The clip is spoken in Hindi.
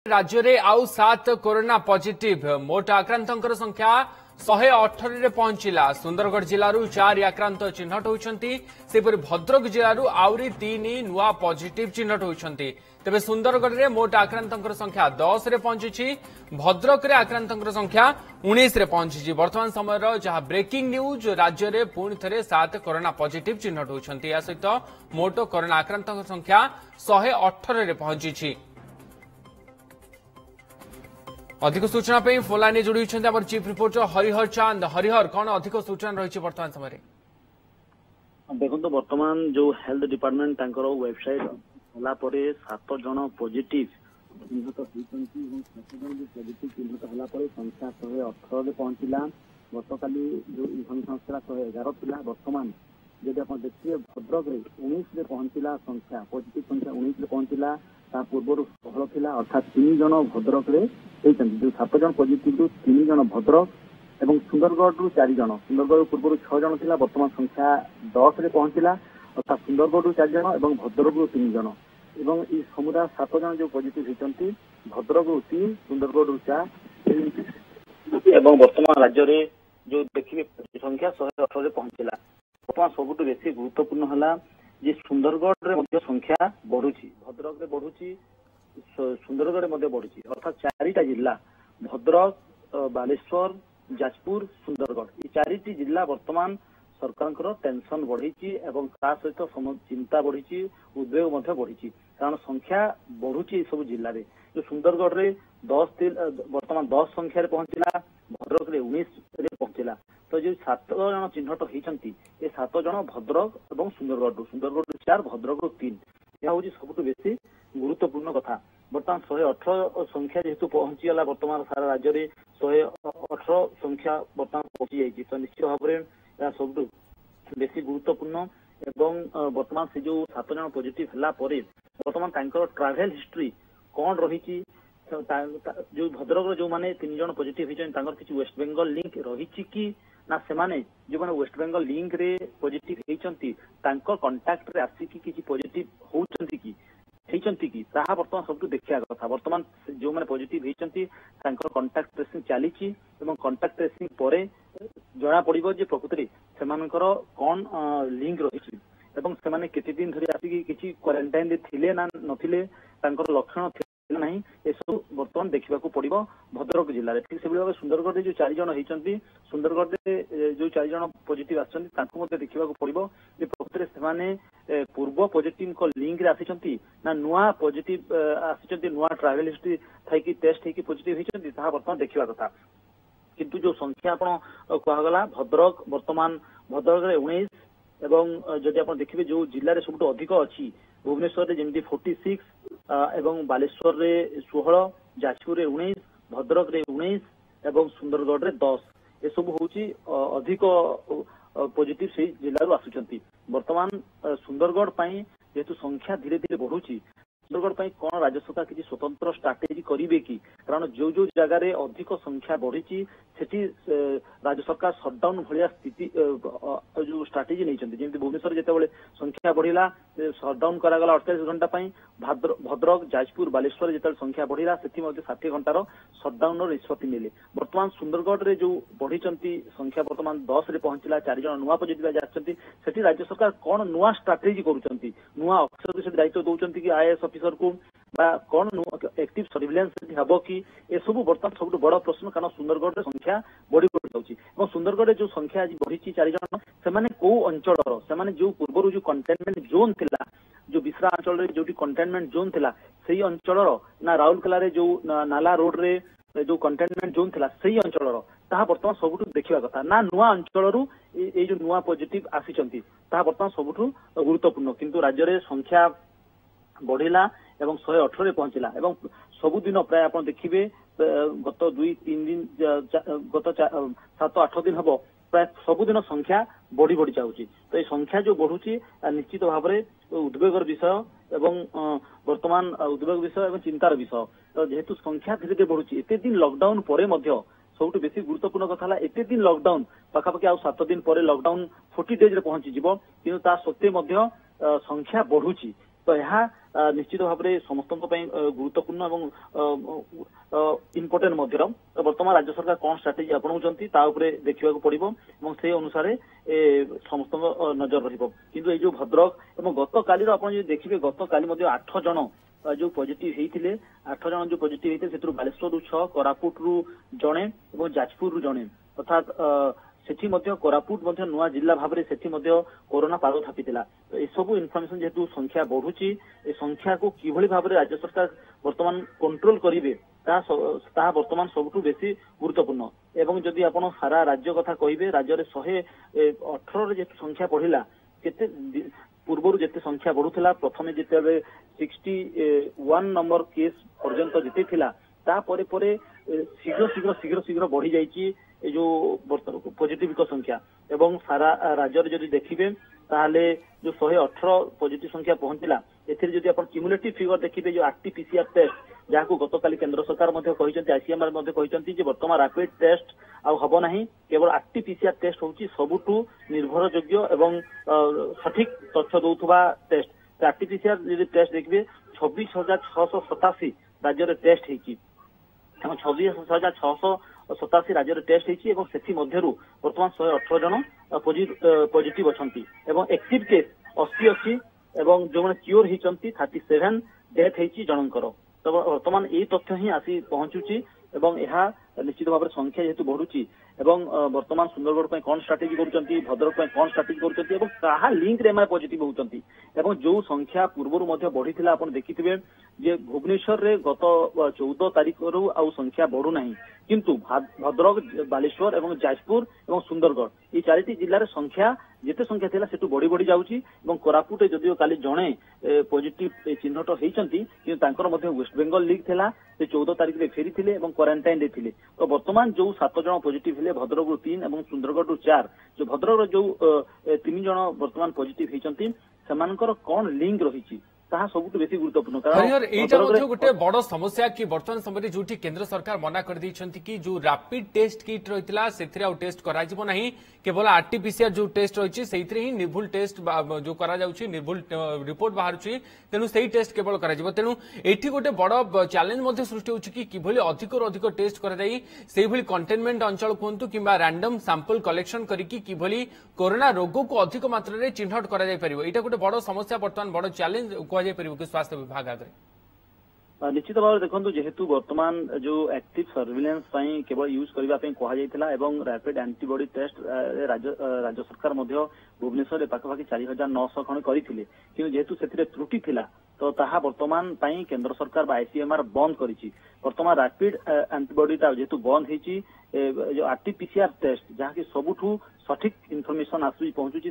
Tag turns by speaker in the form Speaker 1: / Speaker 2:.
Speaker 1: राज्य में आउ 7 कोरोना पॉजिटिव मोट आक्रांतर संख्या 118 रे पहुंचला। सुंदरगढ़ जिलू 4 आक्रांत चिन्हट होती भद्रक जिलू आउरी 3 नुआ पॉजिटिव चिन्हट होती। तेबे सुंदरगढ़ में मोट आक्रांतर संख्या 10 रे पहुंची। भद्रक रे आक्रांतर संख्या 19 रे पहुंची। वर्तमान समय जहां ब्रेकिंग न्यूज राज्य में पुणी थे 7 कोरोना पॉजिटिव चिन्हट होती। या सहित मोट कोरोना आक्रांतर संख्या 118 रे पहुंची। अधिक सूचना फोन लाइन जोड़ी चीफ रिपोर्टर हरिहर चांद। हरिहर कौन अधिक सूचना रही वर्तमान समय?
Speaker 2: देखो वर्तमान जो हेल्थ डिपार्टमेंट वेबसाइट होला 7 जन पॉजिटिव चिन्हट होती। 7 जन पॉजिटिव चिन्हट होला संख्या 118 रे पहुंचला। गतकाली जो इनफर्मेशन 111 था। वर्तमान जब आप देखिए भद्रक रे 19 रे पहुंचला संख्या पॉजिटिव संख्या 19 रे पहुंचला। पूर्व 16 था अर्थात 3 जन भद्रक रे जो 7 जन पॉजिटिव 3 जन भद्रक और सुंदरगढ़ 4 जन। सुंदरगढ़ पूर्व 6 जन था। वर्तमान संख्या 10 रे पहुंचला अर्थात सुंदरगढ़ 4 जन और भद्रक 3 जन। एवं ये समुदाय 7 जन जो पॉजिटिव होती भद्रक 3 सुंदरगढ़ 4 एवं वर्तमान राज्य में जो देखिए संख्या 118 रे पहुंचला। वर्तमान सबुठ बेसी गुरुत्वपूर्ण है जे सुंदरगढ़ रे संख्या बढ़ुची, भद्रक रे बढ़ुची, सुंदरगढ़ रे बढ़ुची। अर्थात 4टा जिला भद्रक, बालेश्वर, जाजपुर, सुंदरगढ़ ये 4टी जिला वर्तमान सरकार टेंशन बढ़ी एवं ता सहित चिंता बढ़ी, उद्वेग बढ़ी। कारण संख्या बढ़ुची सब जिले में। जो सुंदरगढ़ रे 10 वर्तमान 10 संख्यार पहुंचला, भद्रक रे 19 रे पहुंचला। तो जो 7 जन चिन्हट होती ये 7 जन भद्रक और सुंदरगढ़ 4 भद्रक 3 यह हूँ सब बेसी गुरुत्वपूर्ण कथा। बर्तमान 118 संख्या जेहेतु पहुंचीगला वर्तमान सारा राज्य में 118 संख्या वर्तमान पहुंची जाइए। तो निश्चित भाव में सब बेसी गुरुत्वपूर्ण एवं वर्तमान से जो 7 जन पॉजिटिव है वर्तमान ट्रैवल हिस्ट्री कौन रही जो भद्रक जो माने 3 जन पॉजिटिव होती किसी वेस्ट बेंगल लिंक रही कि ना से माने जो माने वेस्ट बेंगल लिंक रे पॉजिटिव होती कंटाक्ट रे आसिकी किसी पॉजिटिव होती कि ताहा वर्तमान सब देखा कथा। वर्तमान जो माने पॉजिटिव होती कंटाक्ट ट्रेसिंग चली कंटाक्ट ट्रेसिंग पर जना पड़ो जे प्रकृति से कौन लिंक रही एवं से केते दिन धरी आसिकी किसी क्वारंटाइन थिले ना नथिले लक्षण ना ये सब बर्तमान देखा पड़ो भद्रक जिले में। ठीक से भाव सुंदरगढ़ जो 4 जन होती सुंदरगढ़ जो 4 जन पॉजिटिव आसते देखा पड़ो प्रकृति से पूर्व पॉजिटिव लिंक आसी ना नुआ पॉजिटिव आसी नुआ ट्रैवल हिस्ट्री थी टेस्ट होगी पॉजिटिव होती बर्तमान देखा कथा। किंतु जो संख्या आप कहगला भद्रक वर्तमान भद्रक रे 19 एवं जदि आप देखिए जो जिले में सब अधिक अच्छी भुवनेश्वर रे जमी 46 एवं बालेश्वर रे 16, जाजपुर रे 19, भद्रक रे 19 एवं सुंदरगढ़ रे 10 ये सब हूँ अधिक पॉजिटिव से जिलू आसुंच। वर्तमान सुंदरगढ़ जेहेतु संख्या धीरे धीरे बढ़ुची सुंदरगढ़ कौन राज्य सरकार किसी स्वतंत्र स्ट्राटेजी करेंगे कि कारण जो जो जगार अधिक संख्या बढ़ी सेठी राज्य सरकार सटडाउन भाया स्थिति जो स्ट्राटेजी नहीं जमी भुवनेश्वर जिते संख्या बढ़ला सटडाउन करागला 48 घंटा भद्रक, जाजपुर, बालेश्वर जिते संख्या बढ़ला से 60 घंटार सटडाउन निष्पत्ति नेले। वर्तमान सुंदरगढ़ रे जो बढ़ी संख्या वर्तमान 10 रे पहुंचला 4 जन नुआ पॉजिटिव आसती राज्य सरकार कौन नुआ स्ट्राटेजी करुँच नुआ अफिसर को दायित्व दौरान कि आईएएस अफिसर को कौन एक्टिव सर्विलांस हम कि ये सब बर्तमान सब बड़ प्रश्न। कारण सुंदरगढ़ रे संख्या बढ़ी बढ़ी जाऊँगी सुंदरगढ़ जो संख्या आज बढ़ी 4 जन से कौ अंचल जो पूर्व जो कंटेनमेंट जोन थिला जो बिसरा अंचल जो कंटेनमेंट जोन थिला सही अंचल ना राउरकेला रे जो नाला रोड रे जो कंटेनमेंट जोन थिला सही अंचल ताहा वर्तमान सबुठ देखा कथा ना नुआ अंचल ये जो नुआ पॉजिटिव आसी वर्तमान सबुठ गुरुत्वपूर्ण। किंतु राज्य में संख्या बढ़ला एवं 118 रे पहुंचला एवं सबुदिन प्राय आप देखिए गत 2-3 दिन गत 7-8 दिन हम प्राय सबुदिन संख्या बढ़ी बढ़ी जाऊँगी। तो ये संख्या जो बढ़ुची निश्चित भाव में उद्वेगर विषय एवं वर्तमान उद्वेग विषय एवं चिंतार विषय। तो जेहेतु संख्या धीरे धीरे बढ़ुची एते दिन लॉकडाउन पर सब बेसी गुरुत्वपूर्ण कथा एते दिन लॉकडाउन पाखापाखि आ 7 दिन पर लॉकडाउन 40 डेज रे पहुंची जीवो किंतु ता सत्वे संख्या बढ़ुची। तो यह निश्चित भाव में समस्त गुरुत्वपूर्ण और इम्पोर्टेंट बर्तमान राज्य सरकार कौन स्ट्राटेजी अपनाउछंती ता उपरे देखिबा पड़िबो एवं से अनुसार समस्त नजर रहिबो किंतु ए जो भद्रक एवं गत काली आपण जे देखिबे गत काली मध्ये 8 जन जो पॉजिटिव होते 8 जन जो पॉजिटिव होते से बालेश्वर 6 कोरापुट जड़े और जाजपुर जड़े अर्थात सेठी मध्य कोरापुट मध्य नुआ जिला भाव में सेठी मध्य कोरोना पाद थापिथिला तो ए सब इनफॉरमेशन जेहेतु संख्या बढ़ुची ए संख्या को किभली भाव में राज्य सरकार वर्तमान कंट्रोल करिवे ता वर्तमान सबुठु बेसी गुरुत्वपूर्ण एवं जदि आपण सारा राज्य कथा कहिबे राज्य रे 118 रे जेतु संख्या बढ़िला केते पूर्व जिते संख्या बढ़ुला प्रथम जिते 61 नंबर केस पर्यंत जिते शीघ्र शीघ्र शीघ्र शीघ्र बढ़ी जाइए जो पॉजिटिव संख्या एवं सारा राज्य में जब देखिए ताहले जो 118 पॉजिटिव संख्या पहुंचला एथिरे जदि आपण क्युमुलेटिव फिगर देखिए जो आरटीपीसीआर टेस्ट जहाँ गतकाली केंद्र सरकार आईसीएमआर वर्तमान रैपिड टेस्ट आब ना केवल आरटीपीसीआर टेस्ट हूँ सबुठू निर्भरयोग्य एवं सठिक तथ्य दौथुबा टेस्ट आरटीपीसीआर टेस्ट देखिए 26,687 राज्य में टेस्ट होती 26,687 राज्य में टेस्ट होती वर्तमान 118 जन पॉजिटिव अच्छा एक्टिव केस 80 अच्छी जो मैंने क्योर होती 37 डेथ होती जनकर तो वर्तमान यही तथ्य ही आसी पहुंचुची एवं यह निश्चित भाव में संख्या जेहेतु बढ़ुची एवं वर्तमान सुंदरगढ़ पे कौन स्ट्राटेजी करुचंती भद्रक पे कौन स्ट्राटेजी करुचंती एवं कहा लिंक रे एमआई पॉजिटिव होउचंती एवं जो संख्या पूर्व मध्य बढ़ीथिला आपण देखिथिबे जे भुवनेश्वर रे गत 14 तारिख रु आउ संख्या बढ़ु नाही किंतु भद्रक बालेश्वर एवं जाजपुर एवं सुंदरगढ़ ये चारिटी जिल्ला रे संख्या जेते संख्या थिला सेटु बढ़ी बढ़ी जाउची एवं कोरापुट जदियो काली जणे पॉजिटिव चिन्हट होइचंती कि तांकर मध्य वेस्ट बेंगल लीग थिला से 14 तारिख रे फेरी थिले एवं क्वारंटाइन रे थिले तो वर्तमान जो 7 जन पॉजिटिव थिले भद्रक 3 एवं सुंदरगढ़ 4 जो भद्रक जो 3 जन वर्तमान पॉजिटिव होइचंती सेमानकर कोन लिंक रहिची ताहा सबुठ बेसी गुरुत्वपूर्ण
Speaker 1: कारण एटा मध्ये गोटे बड़ समस्या कि वर्तमान समय जोटी केंद्र सरकार मना कर दैछंती कि जो rapid test kit रहितला सेथिरे a test करा जिवो नाही केवल आरटीपीसीआर जो टेस्ट रहिछि सेथिरे ही निर्भुल टेस्ट जो करा जाउछि निर्भुल रिपोर्ट बाहरछि तेनु सेही टेस्ट केवल करा जिवो तेनु एठी गोटे बड़ चैलेंज मध्ये सृष्टि होछि कि किभली अधिक रु अधिक टेस्ट करा जाई सेही भली कंटेनमेंट अंचल कोंतु किबा रैंडम सैंपल कलेक्शन करिकि किभली कोरोना रोग को अधिक मात्रा रे चिन्हट करा जाई परिबो एटा गोटे बड़ समस्या वर्तमान बड़ चैलेंज स्वास्थ्य विभाग आगे
Speaker 2: निश्चित भाव में देखो जेहेतु वर्तमान जो एक्टिव सर्विलेंस केवल यूज करने कहुला रैपिड एंटीबॉडी टेस्ट राज्य सरकार भुवनेश्वर पाखापाखि 4,900 खंड करते कि जेहेतु से त्रुटि थिला तो ताहा वर्तमान केंद्र सरकार आईसीएमआर बंद करिछि वर्तमान रैपिड एंटीबॉडीटा जेहेतु बंद होती जो आरटीपीसीआर टेस्ट जहाँकि सबुठू सठिक इनफॉरमेशन आसुची पहुंचुची